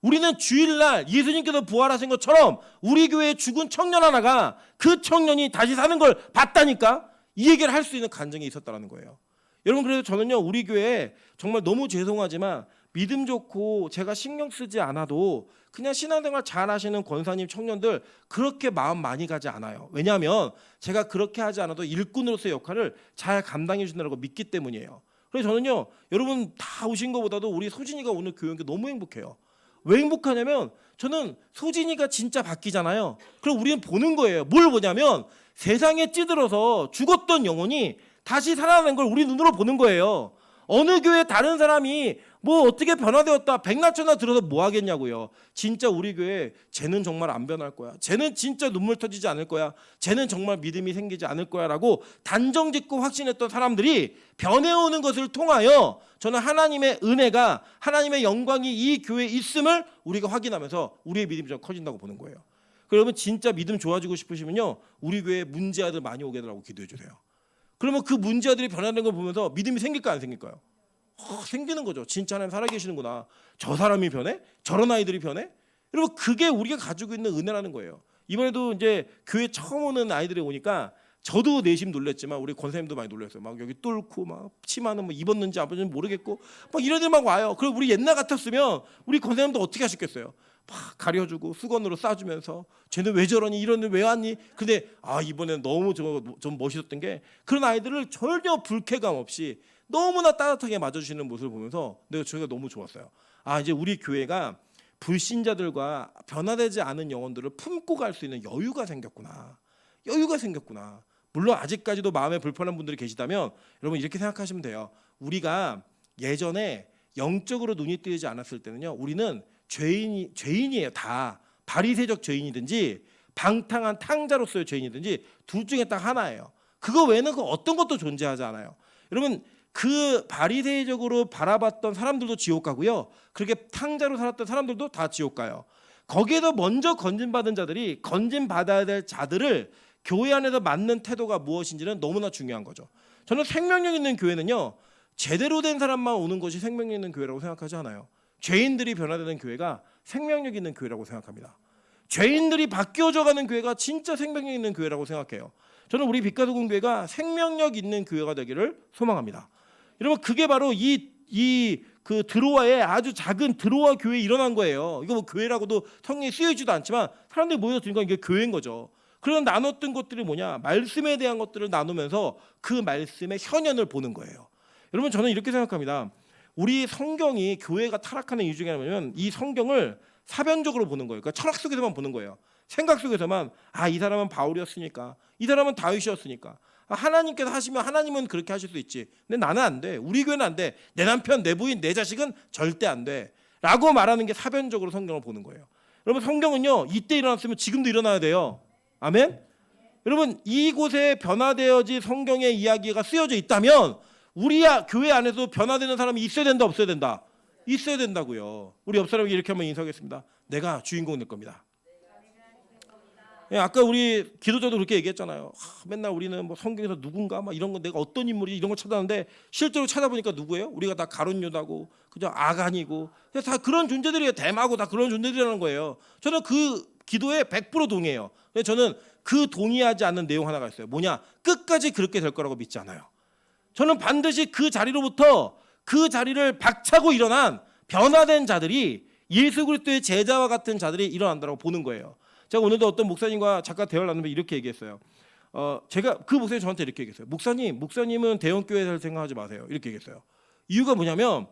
우리는 주일날 예수님께서 부활하신 것처럼 우리 교회에 죽은 청년 하나가 그 청년이 다시 사는 걸 봤다니까. 이 얘기를 할 수 있는 간증이 있었다는 거예요. 여러분, 그래서 저는요, 우리 교회에 정말 너무 죄송하지만 믿음 좋고 제가 신경 쓰지 않아도 그냥 신앙생활 잘 하시는 권사님 청년들 그렇게 마음 많이 가지 않아요. 왜냐하면 제가 그렇게 하지 않아도 일꾼으로서의 역할을 잘 감당해 주신다고 믿기 때문이에요. 그래서 저는요, 여러분 다 오신 것보다도 우리 소진이가 오늘 교회 온 게 너무 행복해요. 왜 행복하냐면 저는 소진이가 진짜 바뀌잖아요. 그럼 우리는 보는 거예요. 뭘 보냐면 세상에 찌들어서 죽었던 영혼이 다시 살아나는 걸 우리 눈으로 보는 거예요. 어느 교회 다른 사람이 뭐 어떻게 변화되었다 백날천하 들어서 뭐 하겠냐고요. 진짜 우리 교회 쟤는 정말 안 변할 거야. 쟤는 진짜 눈물 터지지 않을 거야. 쟤는 정말 믿음이 생기지 않을 거야 라고 단정짓고 확신했던 사람들이 변해오는 것을 통하여 저는 하나님의 은혜가, 하나님의 영광이 이 교회에 있음을 우리가 확인하면서 우리의 믿음이 좀 커진다고 보는 거예요. 그러면 진짜 믿음 좋아지고 싶으시면요, 우리 교회에 문제아들 많이 오게 해달라고 기도해 주세요. 그러면 그 문제아들이 변하는 걸 보면서 믿음이 생길까요, 안 생길까요? 생기는 거죠. 진짜 하나님 살아계시는구나. 저 사람이 변해? 저런 아이들이 변해? 여러분, 그게 우리가 가지고 있는 은혜라는 거예요. 이번에도 이제 교회 처음 오는 아이들이 오니까 저도 내심 놀랐지만 우리 권사님도 많이 놀랐어요. 막 여기 뚫고 막 치마는 뭐 입었는지 안 입었는지 모르겠고 막 이런 애들 막 와요. 그리고 우리 옛날 같았으면 우리 권사님도 어떻게 하셨겠어요? 막 가려주고 수건으로 싸주면서 쟤는 왜 저러니, 이런 애 왜 왔니? 근데 이번에는 너무 좀 멋있었던 게 그런 아이들을 전혀 불쾌감 없이 너무나 따뜻하게 맞아주시는 모습을 보면서 내가 저희가 너무 좋았어요. 이제 우리 교회가 불신자들과 변화되지 않은 영혼들을 품고 갈 수 있는 여유가 생겼구나. 물론 아직까지도 마음에 불편한 분들이 계시다면 여러분 이렇게 생각하시면 돼요. 우리가 예전에 영적으로 눈이 뜨이지 않았을 때는요, 우리는 죄인이에요. 다 바리새적 죄인이든지 방탕한 탕자로서의 죄인이든지 둘 중에 딱 하나예요. 그거 외에는 그 어떤 것도 존재하지 않아요. 여러분, 그 바리새적으로 바라봤던 사람들도 지옥 가고요, 그렇게 탕자로 살았던 사람들도 다 지옥 가요. 거기에서 먼저 건진받은 자들이 건진받아야 될 자들을 교회 안에서 맞는 태도가 무엇인지는 너무나 중요한 거죠. 저는 생명력 있는 교회는요, 제대로 된 사람만 오는 것이 생명력 있는 교회라고 생각하지 않아요. 죄인들이 변화되는 교회가 생명력 있는 교회라고 생각합니다. 죄인들이 바뀌어져가는 교회가 진짜 생명력 있는 교회라고 생각해요. 저는 우리 빛가도공교회가 생명력 있는 교회가 되기를 소망합니다. 여러분, 그게 바로 그 드로아의 아주 작은 드로아 교회에 일어난 거예요. 이거 뭐 교회라고도 성경에 쓰여지도 않지만 사람들이 모여서 들으니까 이게 교회인 거죠. 그런 나눴던 것들이 뭐냐, 말씀에 대한 것들을 나누면서 그 말씀의 현현을 보는 거예요. 여러분, 저는 이렇게 생각합니다. 우리 성경이 교회가 타락하는 이유 중에 하나는 이 성경을 사변적으로 보는 거예요. 그러니까 철학 속에서만 보는 거예요. 생각 속에서만 이 사람은 바울이었으니까, 이 사람은 다윗이었으니까, 하나님께서 하시면 하나님은 그렇게 하실 수 있지. 근데 나는 안 돼. 우리 교회는 안 돼. 내 남편, 내 부인, 내 자식은 절대 안 돼. 라고 말하는 게 사변적으로 성경을 보는 거예요. 여러분, 성경은요, 이때 일어났으면 지금도 일어나야 돼요. 아멘? 여러분, 이곳에 변화되어진 성경의 이야기가 쓰여져 있다면 우리 교회 안에서 변화되는 사람이 있어야 된다, 없어야 된다? 있어야 된다고요. 우리 옆 사람에게 이렇게 한번 인사하겠습니다. 내가 주인공 될 겁니다. 아까 우리 기도자도 그렇게 얘기했잖아요. 맨날 우리는 뭐 성경에서 누군가 막 이런 거, 내가 어떤 인물이 이런 걸 찾아는데 실제로 찾아보니까 누구예요? 우리가 다 가룟유다고, 그죠? 아간이고, 다 그런 존재들이에요. 댐하고 다 그런 존재들이라는 거예요. 저는 그 기도에 100% 동의해요. 저는 그 동의하지 않는 내용 하나가 있어요. 뭐냐? 끝까지 그렇게 될 거라고 믿지 않아요. 저는 반드시 그 자리로부터 그 자리를 박차고 일어난 변화된 자들이 예수 그리스도의 제자와 같은 자들이 일어난다고 보는 거예요. 제가 오늘도 어떤 목사님과 잠깐 대화를 나누면서 이렇게 얘기했어요. 제가 그 목사님 저한테 이렇게 얘기했어요. 목사님은 대형교회에서 생각하지 마세요. 이렇게 얘기했어요. 이유가 뭐냐면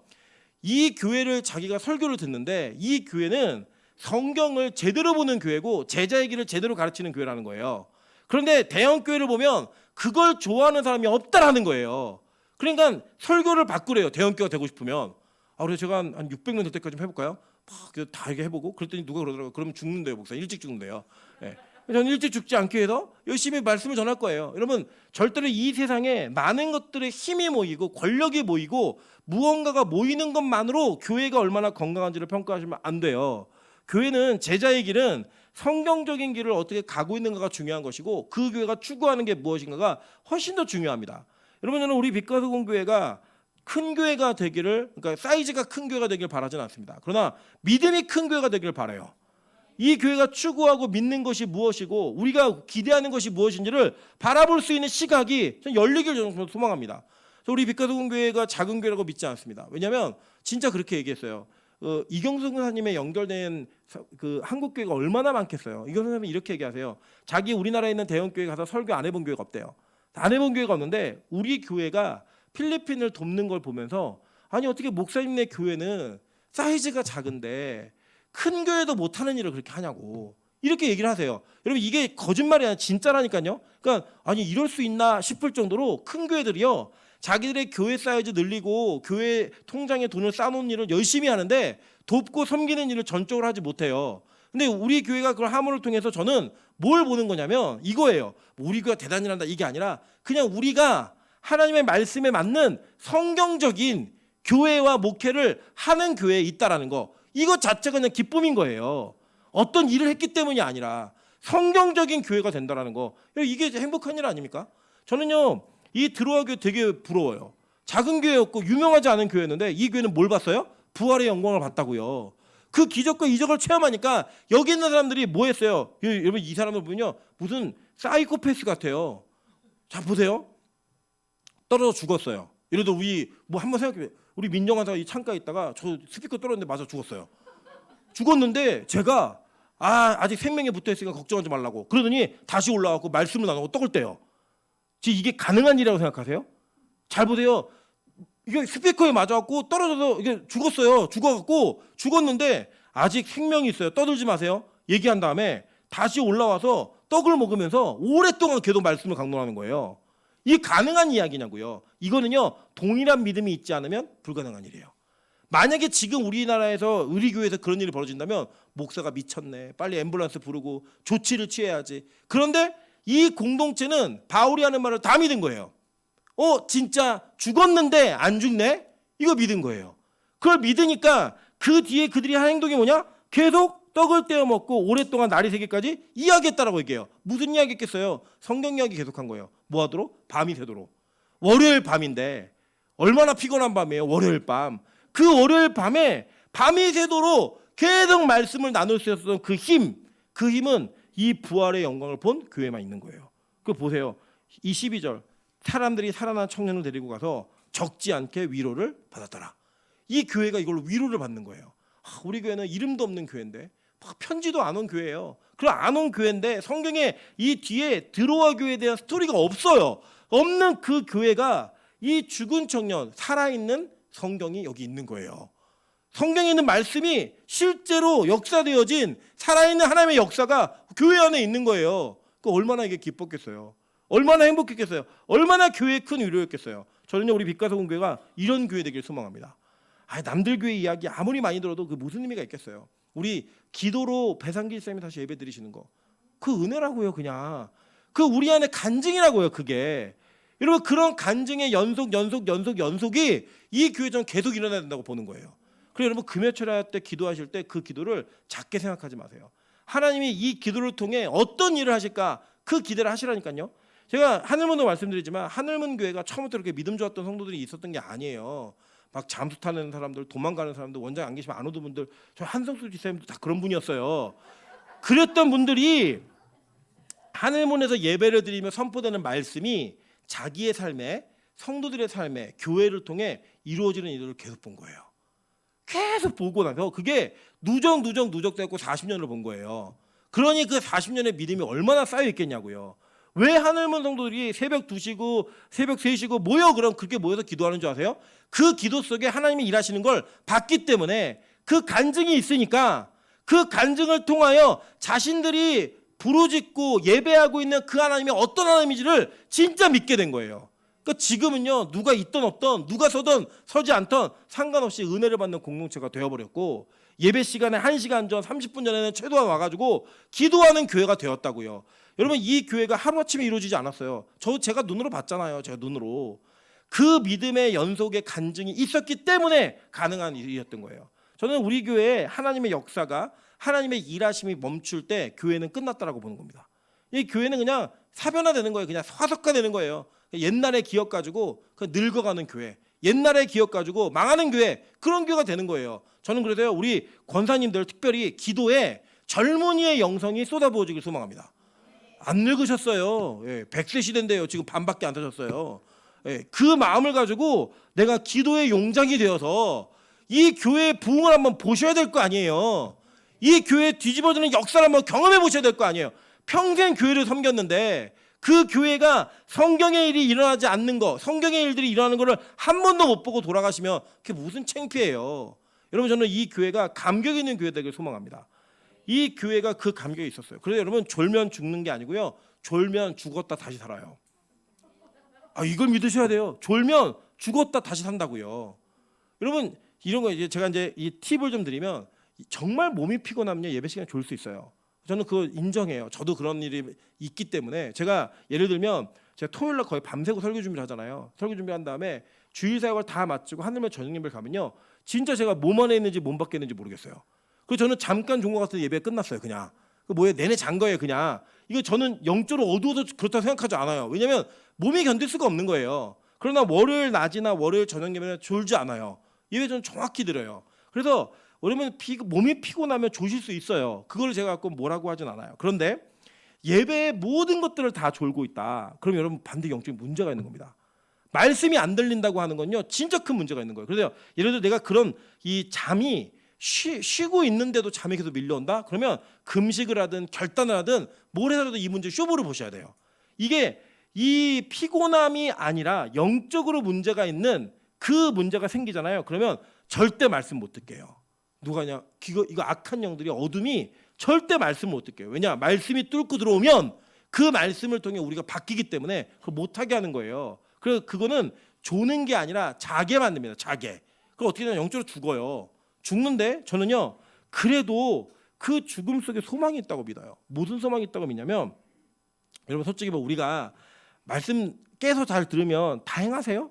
이 교회를 자기가 설교를 듣는데 이 교회는 성경을 제대로 보는 교회고 제자의 길을 제대로 가르치는 교회라는 거예요. 그런데 대형교회를 보면 그걸 좋아하는 사람이 없다라는 거예요. 그러니까 설교를 바꾸래요. 대형교회가 되고 싶으면. 그래서 제가 한 600명 될 때까지 좀 해볼까요? 막 다 이렇게 해보고 그랬더니 누가 그러더라고요. 그러면 죽는데요, 목사. 일찍 죽는데요. 예. 저는 일찍 죽지 않기 위해서 열심히 말씀을 전할 거예요. 여러분, 절대로 이 세상에 많은 것들의 힘이 모이고 권력이 모이고 무언가가 모이는 것만으로 교회가 얼마나 건강한지를 평가하시면 안 돼요. 교회는 제자의 길은 성경적인 길을 어떻게 가고 있는가가 중요한 것이고 그 교회가 추구하는 게 무엇인가가 훨씬 더 중요합니다. 여러분, 저는 우리 빛과소금교회가 큰 교회가 되기를, 그러니까 사이즈가 큰 교회가 되기를 바라지는 않습니다. 그러나 믿음이 큰 교회가 되기를 바라요. 이 교회가 추구하고 믿는 것이 무엇이고 우리가 기대하는 것이 무엇인지를 바라볼 수 있는 시각이 열리길 저는 소망합니다. 그래서 우리 빛과소금교회가 작은 교회라고 믿지 않습니다. 왜냐하면 진짜 그렇게 얘기했어요. 이경수 선생님의 연결된 그 한국교회가 얼마나 많겠어요. 이경수 선생님이 이렇게 얘기하세요. 자기 우리나라에 있는 대형교회 가서 설교 안 해본 교회가 없대요. 안 해본 교회가 없는데 우리 교회가 필리핀을 돕는 걸 보면서 아니 어떻게 목사님네 교회는 사이즈가 작은데 큰 교회도 못하는 일을 그렇게 하냐고 이렇게 얘기를 하세요. 여러분, 이게 거짓말이 아니라 진짜라니까요. 그러니까 아니 이럴 수 있나 싶을 정도로 큰 교회들이요, 자기들의 교회 사이즈 늘리고 교회 통장에 돈을 쌓아놓은 일을 열심히 하는데 돕고 섬기는 일을 전적으로 하지 못해요. 근데 우리 교회가 그걸 함을 통해서 저는 뭘 보는 거냐면 이거예요. 우리 교회가 대단히 한다 이게 아니라 그냥 우리가 하나님의 말씀에 맞는 성경적인 교회와 목회를 하는 교회에 있다라는 거, 이것 자체가 그냥 기쁨인 거예요. 어떤 일을 했기 때문이 아니라 성경적인 교회가 된다라는 거, 이게 행복한 일 아닙니까? 저는요 이 들어와 교회 되게 부러워요. 작은 교회였고 유명하지 않은 교회였는데 이 교회는 뭘 봤어요? 부활의 영광을 봤다고요. 그 기적과 이적을 체험하니까 여기 있는 사람들이 뭐 했어요? 여러분, 이 사람들 보면요 무슨 사이코패스 같아요. 자 보세요. 떨어져 죽었어요. 예를 들어 우리 뭐 한번 생각해, 우리 민정환사가 이 창가에 있다가 저 스피커 떨어졌는데 맞아 죽었어요. 죽었는데 제가 아직 생명에 붙어 있으니까 걱정하지 말라고 그러더니 다시 올라가고 말씀을 나누고 떡을 떼요. 지금 이게 가능한 일이라고 생각하세요? 잘 보세요. 이게 스피커에 맞아갖고 떨어져서 이게 죽었어요. 죽어갖고 죽었는데 아직 생명이 있어요. 떠들지 마세요. 얘기한 다음에 다시 올라와서 떡을 먹으면서 오랫동안 계속 말씀을 강론하는 거예요. 이게 가능한 이야기냐고요. 이거는요 동일한 믿음이 있지 않으면 불가능한 일이에요. 만약에 지금 우리나라에서 의리교회에서 그런 일이 벌어진다면 목사가 미쳤네, 빨리 앰뷸런스 부르고 조치를 취해야지. 그런데 이 공동체는 바울이 하는 말을 다 믿은 거예요. 진짜 죽었는데 안 죽네? 이거 믿은 거예요. 그걸 믿으니까 그 뒤에 그들이 한 행동이 뭐냐? 계속 떡을 떼어 먹고 오랫동안 날이 새기까지 이야기했다라고 얘기해요. 무슨 이야기 했겠어요? 성경 이야기 계속한 거예요. 뭐 하도록? 밤이 새도록. 월요일 밤인데 얼마나 피곤한 밤이에요. 월요일 밤. 그 월요일 밤에 밤이 새도록 계속 말씀을 나눌 수 있었던 그 힘은 이 부활의 영광을 본 교회만 있는 거예요. 그거 보세요. 이 12절. 사람들이 살아난 청년을 데리고 가서 적지 않게 위로를 받았더라. 이 교회가 이걸로 위로를 받는 거예요. 우리 교회는 이름도 없는 교회인데 편지도 안 온 교회예요. 그럼 안 온 교회인데 성경에 이 뒤에 드로아 교회에 대한 스토리가 없어요. 없는 그 교회가 이 죽은 청년, 살아있는 성경이 여기 있는 거예요. 성경에 있는 말씀이 실제로 역사되어진 살아있는 하나님의 역사가 교회 안에 있는 거예요. 그 얼마나 이게 기뻤겠어요. 얼마나 행복했겠어요. 얼마나 교회의 큰 위로였겠어요. 저는요 우리 빛과소금교회가 이런 교회 되길 소망합니다. 남들 교회 이야기 아무리 많이 들어도 그 무슨 의미가 있겠어요. 우리 기도로 배상길 쌤이 다시 예배 드리시는 거, 그 은혜라고요. 그냥 그 우리 안에 간증이라고요. 그게 여러분, 그런 간증의 연속이 이 교회 전 계속 일어나야 된다고 보는 거예요. 그래서 여러분, 금요철야 때 기도하실 때 그 기도를 작게 생각하지 마세요. 하나님이 이 기도를 통해 어떤 일을 하실까, 그 기대를 하시라니까요. 제가 하늘문도 말씀드리지만 하늘문 교회가 처음부터 그렇게 믿음 좋았던 성도들이 있었던 게 아니에요. 막 잠수 타는 사람들, 도망가는 사람들, 원장 안 계시면 안 오던 분들, 저 한성수 지사님도 다 그런 분이었어요. 그랬던 분들이 하늘문에서 예배를 드리며 선포되는 말씀이 자기의 삶에, 성도들의 삶에, 교회를 통해 이루어지는 일을 계속 본 거예요. 계속 보고 나서 그게 누적되고 40년을 본 거예요. 그러니 그 40년의 믿음이 얼마나 쌓여 있겠냐고요. 왜 하늘문 성도들이 새벽 2시고 새벽 3시고 모여 그럼 그렇게 모여서 기도하는 줄 아세요? 그 기도 속에 하나님이 일하시는 걸 봤기 때문에 그 간증이 있으니까 그 간증을 통하여 자신들이 부르짖고 예배하고 있는 그 하나님이 어떤 하나님인지를 진짜 믿게 된 거예요. 그러니까 지금은요 누가 있든 없든 누가 서든 서지 않든 상관없이 은혜를 받는 공동체가 되어버렸고 예배 시간에 1시간 전 30분 전에는 최소한 와가지고 기도하는 교회가 되었다고요. 여러분 이 교회가 하루아침에 이루어지지 않았어요. 제가 눈으로 봤잖아요. 제가 눈으로. 그 믿음의 연속의 간증이 있었기 때문에 가능한 일이었던 거예요. 저는 우리 교회에 하나님의 역사가 하나님의 일하심이 멈출 때 교회는 끝났다라고 보는 겁니다. 이 교회는 그냥 사변화되는 거예요. 그냥 화석화되는 거예요. 옛날의 기억 가지고 늙어가는 교회, 옛날의 기억 가지고 망하는 교회, 그런 교회가 되는 거예요. 저는 그래서요 우리 권사님들 특별히 기도에 젊은이의 영성이 쏟아부어지길 소망합니다. 안 늙으셨어요. 100세 시대인데요. 지금 반밖에 안 되셨어요. 그 마음을 가지고 내가 기도의 용장이 되어서 이 교회의 부흥을 한번 보셔야 될 거 아니에요. 이 교회 뒤집어지는 역사를 한번 경험해 보셔야 될 거 아니에요. 평생 교회를 섬겼는데 그 교회가 성경의 일이 일어나지 않는 거, 성경의 일들이 일어나는 거를 한 번도 못 보고 돌아가시면 그게 무슨 창피해요. 여러분 저는 이 교회가 감격 있는 교회 되길 소망합니다. 이 교회가 그 감격이 있었어요. 그래서 여러분 졸면 죽는 게 아니고요. 졸면 죽었다 다시 살아요. 이걸 믿으셔야 돼요. 졸면 죽었다 다시 산다고요. 여러분 이런 거 이제 제가 이제 이 팁을 좀 드리면 정말 몸이 피곤하면 예배 시간에 졸 수 있어요. 저는 그거 인정해요. 저도 그런 일이 있기 때문에 제가 예를 들면 제가 토요일 날 거의 밤새고 설교 준비를 하잖아요. 설교 준비한 다음에 주일 사역을 다 마치고 하늘면 저녁 예배를 가면요. 진짜 제가 몸 안에 있는지 몸 밖에 있는지 모르겠어요. 그래서 저는 잠깐 종과 같은 예배 끝났어요. 그냥 내내 잔 거예요. 그냥 이거 저는 영적으로 어두워서 그렇다고 생각하지 않아요. 왜냐하면 몸이 견딜 수가 없는 거예요. 그러나 월요일 낮이나 월요일 저녁 예배는 졸지 않아요. 예배 저는 정확히 들어요. 그래서 여러분 몸이 피곤하면 조실 수 있어요. 그걸 제가 갖고 뭐라고 하진 않아요. 그런데 예배의 모든 것들을 다 졸고 있다. 그럼 여러분 반드시 영적인 문제가 있는 겁니다. 말씀이 안 들린다고 하는 건요 진짜 큰 문제가 있는 거예요. 그래서 예를 들어 내가 그런 이 잠이 쉬고 있는데도 잠이 계속 밀려온다? 그러면 금식을 하든 결단을 하든 뭘 해서라도 이 문제 쇼부를 보셔야 돼요. 이게 이 피곤함이 아니라 영적으로 문제가 있는 그 문제가 생기잖아요. 그러면 절대 말씀 못 듣게요. 누가냐? 이거 악한 영들이 어둠이 절대 말씀 못 듣게요. 왜냐? 말씀이 뚫고 들어오면 그 말씀을 통해 우리가 바뀌기 때문에 그걸 못하게 하는 거예요. 그래서 그거는 조는 게 아니라 자게 만듭니다. 자게. 그럼 어떻게 되냐? 영적으로 죽어요. 죽는데 저는요 그래도 그 죽음 속에 소망이 있다고 믿어요. 무슨 소망이 있다고 믿냐면 여러분 솔직히 우리가 말씀 깨서 잘 들으면 다 행하세요?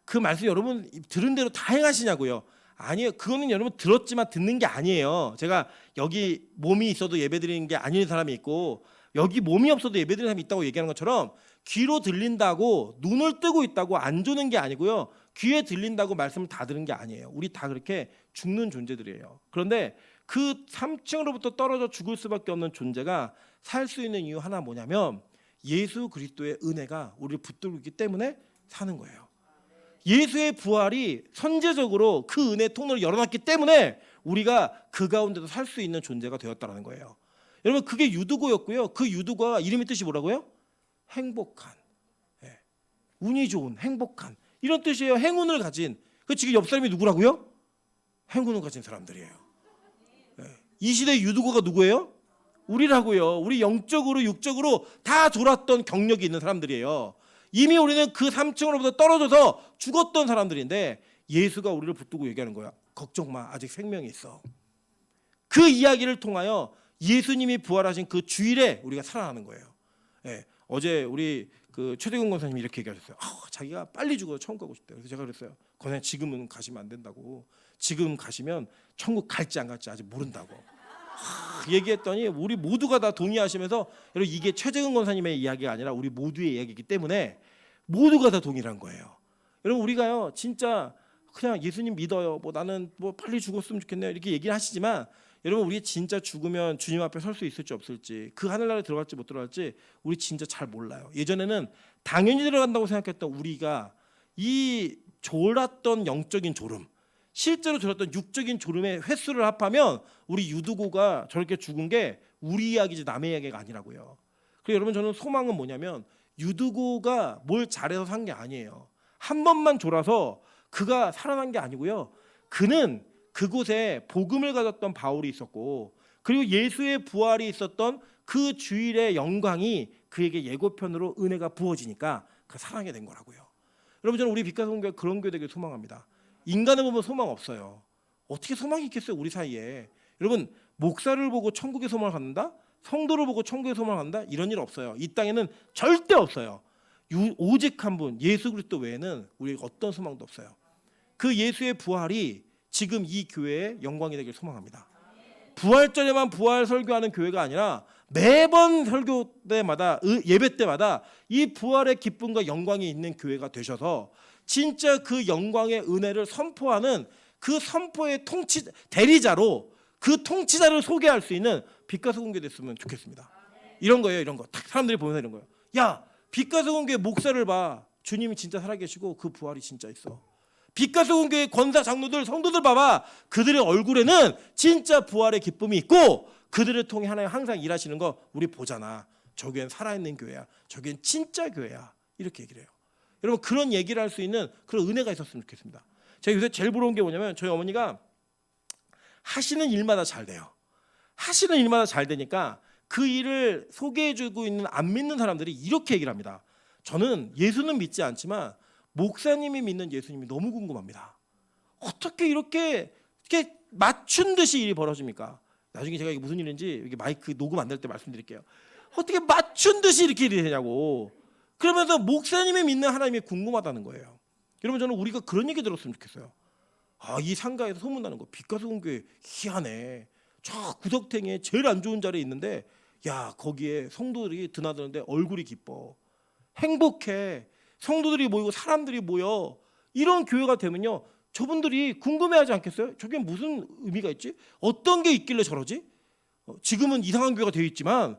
그 말씀 여러분 들은 대로 다 행하시냐고요? 아니에요. 그거는 여러분 들었지만 듣는 게 아니에요. 제가 여기 몸이 있어도 예배드리는 게 아닌 사람이 있고 여기 몸이 없어도 예배드리는 사람이 있다고 얘기하는 것처럼 귀로 들린다고 눈을 뜨고 있다고 안 조는 게 아니고요. 귀에 들린다고 말씀을 다 들은 게 아니에요. 우리 다 그렇게 죽는 존재들이에요. 그런데 그 3층으로부터 떨어져 죽을 수밖에 없는 존재가 살 수 있는 이유 하나 뭐냐면 예수 그리스도의 은혜가 우리를 붙들고 있기 때문에 사는 거예요. 예수의 부활이 선제적으로 그 은혜의 통로를 열어놨기 때문에 우리가 그 가운데도 살 수 있는 존재가 되었다는 거예요. 여러분 그게 유두고였고요. 그 유두고가 이름의 뜻이 뭐라고요? 행복한, 운이 좋은, 행복한 이런 뜻이에요. 행운을 가진. 그 지금 옆 사람이 누구라고요? 행운을 가진 사람들이에요. 이 시대 유두고가 누구예요? 우리라고요. 우리 영적으로 육적으로 다 졸았던 경력이 있는 사람들이에요. 이미 우리는 그 3층으로부터 떨어져서 죽었던 사람들인데 예수가 우리를 붙들고 얘기하는 거야. 걱정 마. 아직 생명이 있어. 그 이야기를 통하여 예수님이 부활하신 그 주일에 우리가 살아나는 거예요. 어제 우리 그 최대근 권사님이 이렇게 얘기하셨어요. 자기가 빨리 죽어서 천국 가고 싶대요. 그래서 제가 그랬어요. 권사님 지금은 가시면 안 된다고. 지금 가시면 천국 갈지 안 갈지 아직 모른다고. 얘기했더니 우리 모두가 다 동의하시면서 여러분 이게 최재근 권사님의 이야기가 아니라 우리 모두의 이야기이기 때문에 모두가 다 동의한 거예요. 여러분 우리가요 진짜 그냥 예수님 믿어요. 나는 빨리 죽었으면 좋겠네요. 이렇게 얘기를 하시지만 여러분 우리 진짜 죽으면 주님 앞에 설 수 있을지 없을지 그 하늘나라에 들어갈지 못 들어갈지 우리 진짜 잘 몰라요. 예전에는 당연히 들어간다고 생각했던 우리가 이 졸았던 영적인 졸음 실제로 들었던 육적인 졸음의 횟수를 합하면 우리 유두고가 저렇게 죽은 게 우리 이야기지 남의 이야기가 아니라고요. 그리고 여러분 저는 소망은 뭐냐면 유두고가 뭘 잘해서 산 게 아니에요. 한 번만 졸아서 그가 살아난 게 아니고요. 그는 그곳에 복음을 가졌던 바울이 있었고 그리고 예수의 부활이 있었던 그 주일의 영광이 그에게 예고편으로 은혜가 부어지니까 그 살아나게 된 거라고요. 여러분 저는 우리 빛과 성교회 그런 교회 되길 소망합니다. 인간을 보면 소망 없어요. 어떻게 소망이 있겠어요 우리 사이에. 여러분 목사를 보고 천국의 소망을 갖는다? 성도를 보고 천국의 소망을 갖는다? 이런 일 없어요. 이 땅에는 절대 없어요. 오직 한 분 예수 그리스도 외에는 우리에게 어떤 소망도 없어요. 그 예수의 부활이 지금 이 교회의 영광이 되길 소망합니다. 부활절에만 부활 설교하는 교회가 아니라 매번 설교 때마다 예배 때마다 이 부활의 기쁨과 영광이 있는 교회가 되셔서 진짜 그 영광의 은혜를 선포하는 그 선포의 대리자로 그 통치자를 소개할 수 있는 빛과 소금교회 됐으면 좋겠습니다. 이런 거예요. 이런 거. 딱 사람들이 보면서 이런 거예요. 야, 빛과 소금교회 목사를 봐. 주님이 진짜 살아계시고 그 부활이 진짜 있어. 빛과 소금교회 권사 장로들 성도들 봐봐. 그들의 얼굴에는 진짜 부활의 기쁨이 있고 그들을 통해 하나님 항상 일하시는 거 우리 보잖아. 저기엔 살아있는 교회야. 저기엔 진짜 교회야. 이렇게 얘기를 해요. 여러분 그런 얘기를 할 수 있는 그런 은혜가 있었으면 좋겠습니다. 제가 요새 제일 부러운 게 뭐냐면 저희 어머니가 하시는 일마다 잘 돼요. 하시는 일마다 잘 되니까 그 일을 소개해주고 있는 안 믿는 사람들이 이렇게 얘기를 합니다. 저는 예수는 믿지 않지만 목사님이 믿는 예수님이 너무 궁금합니다. 어떻게 이렇게 맞춘 듯이 일이 벌어집니까? 나중에 제가 이게 무슨 일인지 이게 마이크 녹음 안 될 때 말씀드릴게요. 어떻게 맞춘 듯이 이렇게 일이 되냐고. 그러면서 목사님이 믿는 하나님이 궁금하다는 거예요. 여러분 저는 우리가 그런 얘기 들었으면 좋겠어요. 아, 이 상가에서 소문나는 거 빛과 소금교회 희한해. 저 구석탱이에 제일 안 좋은 자리에 있는데 야 거기에 성도들이 드나드는데 얼굴이 기뻐. 행복해. 성도들이 모이고 사람들이 모여. 이런 교회가 되면요. 저분들이 궁금해하지 않겠어요? 저게 무슨 의미가 있지? 어떤 게 있길래 저러지? 지금은 이상한 교회가 되어 있지만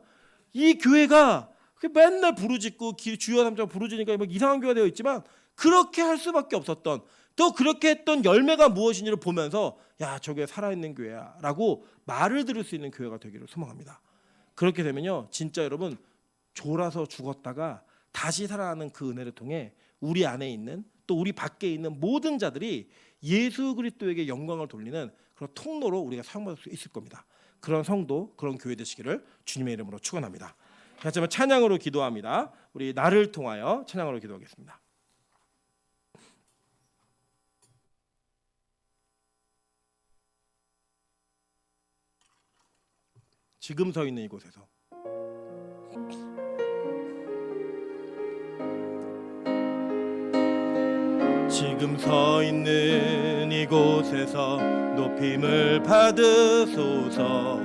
이 교회가 맨날 부르짖고 주여 삼장 부르짖으니까 막 이상한 교회가 되어 있지만 그렇게 할 수밖에 없었던 또 그렇게 했던 열매가 무엇인지를 보면서 야 저게 살아있는 교회야 라고 말을 들을 수 있는 교회가 되기를 소망합니다. 그렇게 되면요 진짜 여러분 졸아서 죽었다가 다시 살아나는 그 은혜를 통해 우리 안에 있는 또 우리 밖에 있는 모든 자들이 예수 그리스도에게 영광을 돌리는 그런 통로로 우리가 사용받을 수 있을 겁니다. 그런 성도 그런 교회 되시기를 주님의 이름으로 축원합니다. 같이 한번 찬양으로 기도합니다. 우리 나를 통하여 찬양으로 기도하겠습니다. 지금 서 있는 이곳에서 지금 서 있는 이곳에서 높임을 받으소서.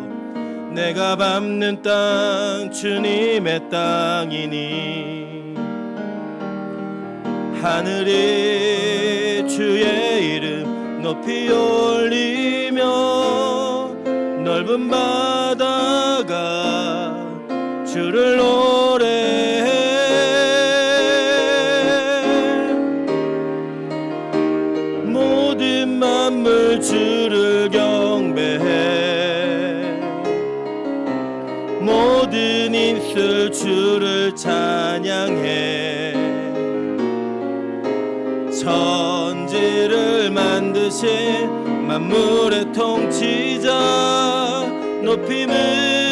내가 밟는 땅 주님의 땅이니 하늘이 주의 이름 높이 올리며 넓은 바다가 주를 노래해. 모든 만물 주를 경배해. 모든 입술 주를 찬양해. 천지를 만드신 만물의 통치자 높임을